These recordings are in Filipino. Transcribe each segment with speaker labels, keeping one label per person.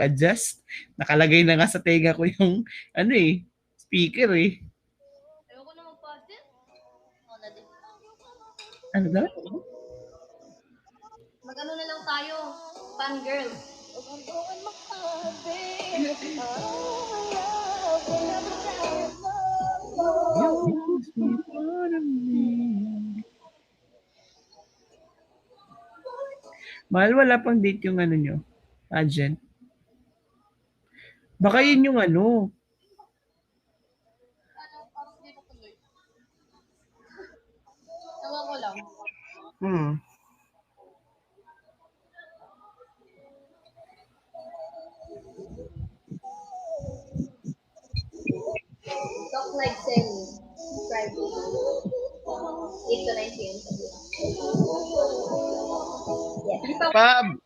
Speaker 1: adjust. Nakalagay na nga sa tenga ko yung speaker eh.
Speaker 2: Ayoko na mag-post-it.
Speaker 1: Ano daw?
Speaker 2: Mag-ano na lang tayo. Fangirl.
Speaker 1: Mahal, wala pang date yung nyo, pageant. Baka yun yung
Speaker 2: Parang hindi ko tuloy. Ewan ko lang. Talk like Sally. Subscribe to 8 to 9 p.m.
Speaker 1: Pab!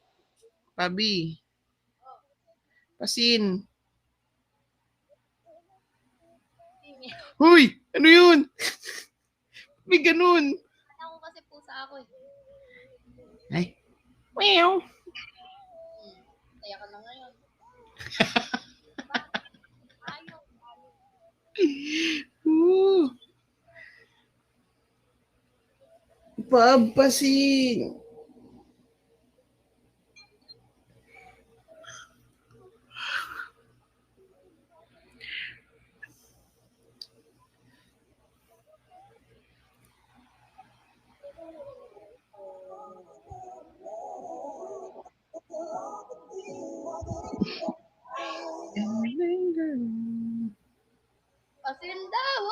Speaker 1: Pabi! Pasin! Huy! Ano yun? May ganun!
Speaker 2: Ako kasi pusa ako eh.
Speaker 1: Ay! Meow!
Speaker 2: Kaya ka na ngayon.
Speaker 1: Pab, pasin!
Speaker 2: Pasin daw.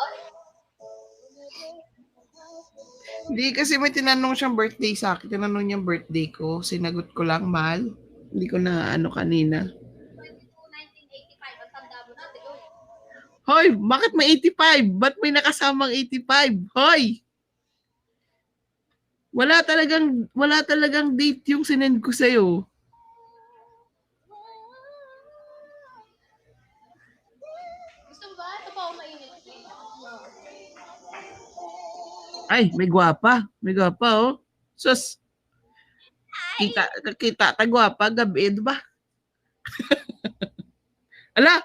Speaker 1: Hindi kasi may tinanong siyang birthday sa akin. Tinanong niyang birthday ko. Sinagot ko lang, mahal. Hindi ko na kanina.
Speaker 2: 1985. Ang tanda mo natin.
Speaker 1: Hoy, bakit may 85? Ba't may nakasamang 85? Hoy! Wala talagang date yung sinend ko sa'yo.
Speaker 2: Gusto mo ba? Ito pa ako mainit.
Speaker 1: Ay, may gwapa. May gwapa, oh. Sus. Kita tagwapa gabi, di ba? Ala!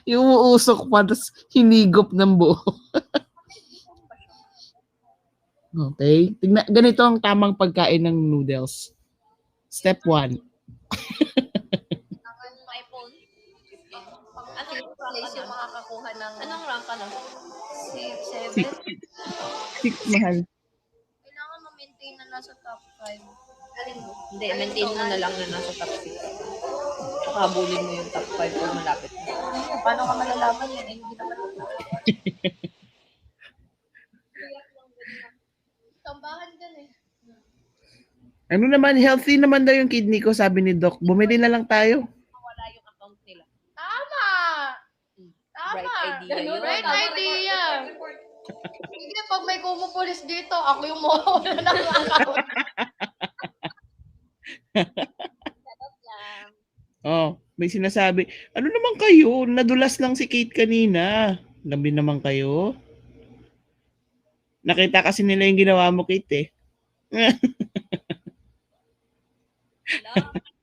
Speaker 1: Yung uusok pa, tapos hinigop ng buo. Okay. Ganito ang tamang pagkain ng noodles. Step 1.
Speaker 2: Ang iPhone 15. Anong place yung makakakuha ng... Anong rank ka na? 7?
Speaker 1: 6, mahal.
Speaker 2: Kailangan ma-maintain na nasa top 5. Alin mo? Hindi, maintain mo na lang na nasa top 6. Habulin mo yung top 5 kung malapit na. Paano ka malalaman yun? Hindi naman tambahan dyan eh.
Speaker 1: Ano naman, healthy naman daw yung kidney ko, sabi ni Doc. Bumili na lang tayo.
Speaker 2: Mawala yung account nila. Tama! Tama!
Speaker 3: Bright idea yun.
Speaker 2: Bright idea! Hindi, pag may kumupulis dito, ako yung mawawala ng account.
Speaker 1: Oh, may sinasabi. Ano naman kayo? Nadulas lang si Kate kanina. Labi naman kayo. Nakita kasi nila yung ginawa mo, Kate eh.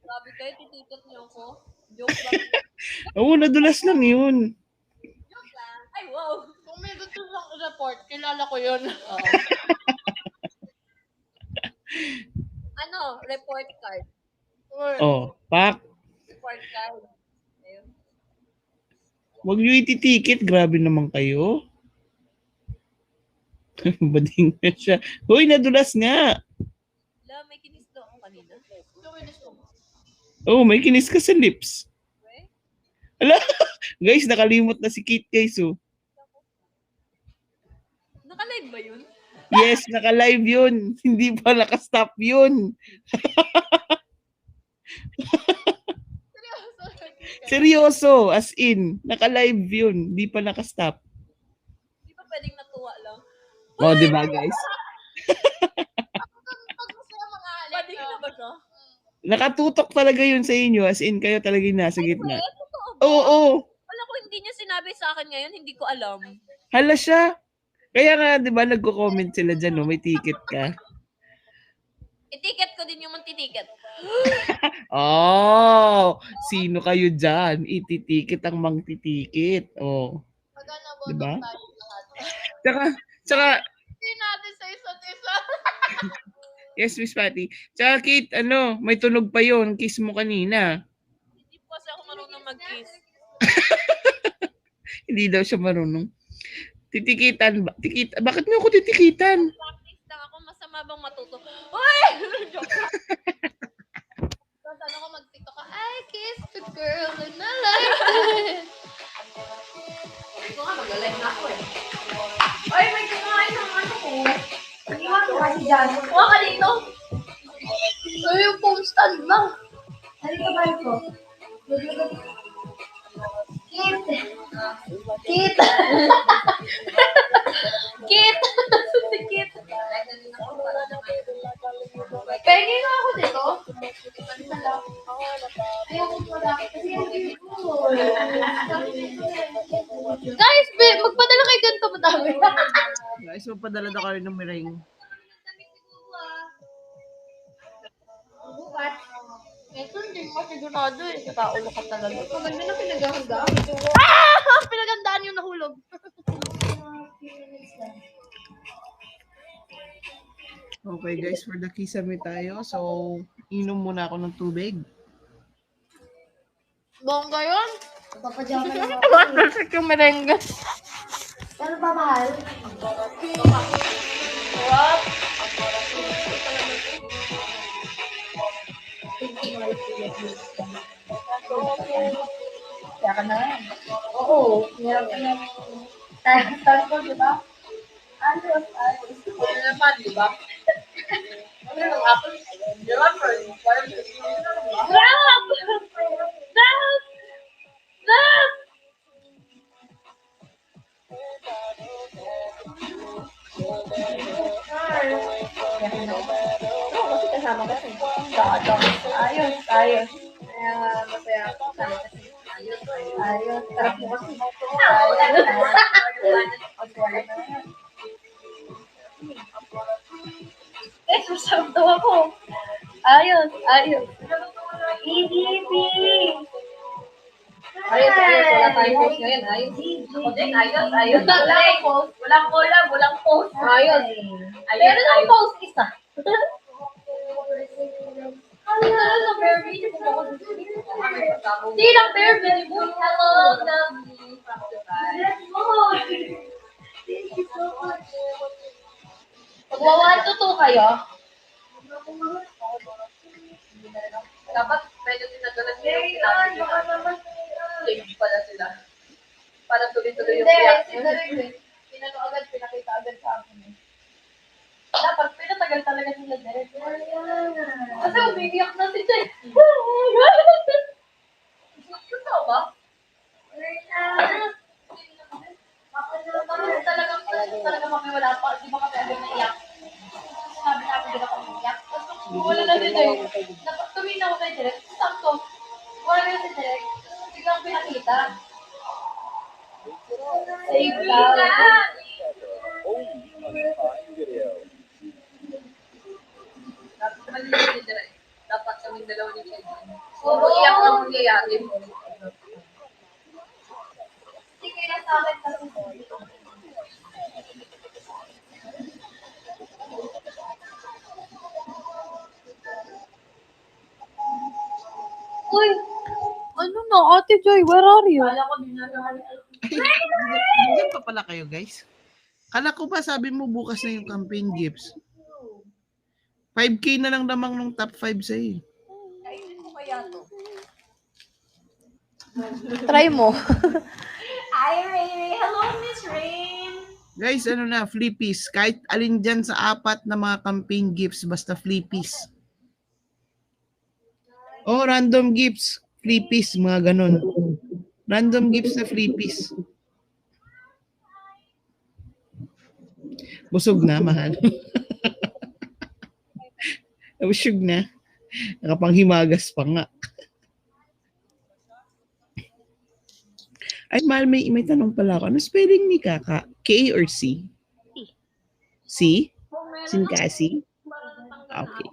Speaker 2: Grabe kayo, tititot niyo ako. Joke lang.
Speaker 1: Oo, nadulas lang yun.
Speaker 2: Joke lang. Ay, wow. Kung may gusto lang report, kilala ko yun. Ano? Report card.
Speaker 1: Oh, pak.
Speaker 2: Report card. Ayun.
Speaker 1: Huwag nyo ititikit. Grabe naman kayo. Bading na siya. Hoy, nadulas nga.
Speaker 2: Wala, may kinis daw ako kanina. Yung kinis mo.
Speaker 1: Oh, may kinis ka sa lips.
Speaker 2: Okay?
Speaker 1: Ala, guys, nakalimot na si Kate, guys. Oh.
Speaker 2: Naka-live ba yun?
Speaker 1: Yes, naka-live yun. Hindi pa naka-stop yun. Seryoso, as in, naka-live yun. Hindi pa naka-stop.
Speaker 2: Di ba pwedeng natuwa lang?
Speaker 1: Oh, di ba, guys?
Speaker 2: Pag masaya mga alek. Pwede na ba siya?
Speaker 1: Nakatutok talaga yun sa inyo, as in, kayo talaga yung nasa gitna.
Speaker 2: Totoo ba?
Speaker 1: Oo.
Speaker 2: Wala ko, hindi niya sinabi sa akin ngayon, hindi ko alam.
Speaker 1: Hala siya. Kaya nga, di ba, nagko-comment sila dyan, no? May ticket ka.
Speaker 2: Itiket ko din yung magtitiket.
Speaker 1: Oh, sino kayo dyan? Ititikit ang mangtitikit. Oh,
Speaker 2: Magana
Speaker 1: di ba?
Speaker 2: tayo lahat.
Speaker 1: Tsaka,
Speaker 2: Hindi natin sa isa't isa.
Speaker 1: yes, Miss Patty. Tsaka, Kate, may tunog pa yon kiss mo kanina.
Speaker 2: Hindi po kasi ako marunong mag-kiss.
Speaker 1: Hindi daw siya marunong. Titikitan ba? Bakit niyo ako titikitan?
Speaker 2: Practice lang ako. Masama bang matuto? Uy! Joke lang. Tapos ano ko mag-tiktok ka, I kissed the girl and I liked it. Ito nga, mag-live na ako eh. Ay, may kumain ng ano ko. Iniwan ko kasi dyan. Kuha ka dito. Ay, yung phone stand na. Ano ka ba ito? Kit. Kit. Kit. Si Kit. Pengi nga ako dito. Ayaw ko pala. Guys, magpadala kayo ganito madami.
Speaker 1: Guys, magpadala na kayo ng meringue.
Speaker 2: Bukas. Ito, hindi mo sigurado eh. Nakaulo ka talaga. Maganda na pinaghandaan. Pinaghandaan yung nahulog.
Speaker 1: Okay guys, for the kisame tayo. So, inom muna ako ng tubig.
Speaker 2: Bongga yun?
Speaker 3: Papadyaw ka naman.
Speaker 2: Tumatalsik yung merengue.
Speaker 3: Pero ba, mahal?
Speaker 2: What?
Speaker 3: Kaya ka na yan. Oo. Meron ka na. Start ko, di ba? Ayos.
Speaker 2: Ano naman, di ba? Ano yung apple? Di ba, friend? Stop! Stop! Stop!
Speaker 3: Oo, kasi kasama kasi. Ayos. Kaya masaya ako. Ayos. Sarap mo kasi. Susarap daw ako. Ayos. EDP.
Speaker 2: Ayos. Wala tayong post ngayon. Ayos. Ako din, ayos. Walang post. Walang collab, walang post. Ayos. Meron akong post isa. Ano na lang sa bare minimum? Hindi lang bare minimum. Hello, lovely.
Speaker 3: Thank you so much.
Speaker 2: Magwa 1 to 2 kayo? Dapat medyo tinagalan nyo yung sinabi nila. Late pala sila. Para tuloy-tuloy yung reaction. Pinano agad, pinakita agad sa akin. Dapat pinatagal talaga sila direct. Kasi umiiyak na si Chay. Totoo ba? Tapos talaga kami wala pa. Di ba kami agad naiyak? Sabi namin di ba kami naiyak? Tapos wala na si Chay. Tumina ako kay direct. Sakto. Wala na si direct. Biglang pinakita. Save ka. Dapat kaming dalawa ni Chay. Oo, iyak lang mangyayari mo. Sige na sa akin kasi. Uy! Ano na, Ate Joy? Where are you? Kala ko din na
Speaker 1: Diyan pa pala kayo guys. Kala ko ba sabi mo bukas na yung campaign gifts? 5K na lang lamang ng top 5 sa'yo.
Speaker 2: Kainin mo kaya to.
Speaker 3: Try mo.
Speaker 2: Hi, Ray. Hello, Miss Rain.
Speaker 1: Guys, flippies. Kahit alin dyan sa 4 na mga campaign gifts, basta flippies. Oh, random gifts. Flippies, mga ganun. Random gifts na flippies. Busog na, mahal. Busog na. Nakapanghimagas pa nga. Ay, mahal, may tanong pala ako. Ano spelling ni Kaka? K or C? C? Sinkasi? Okay.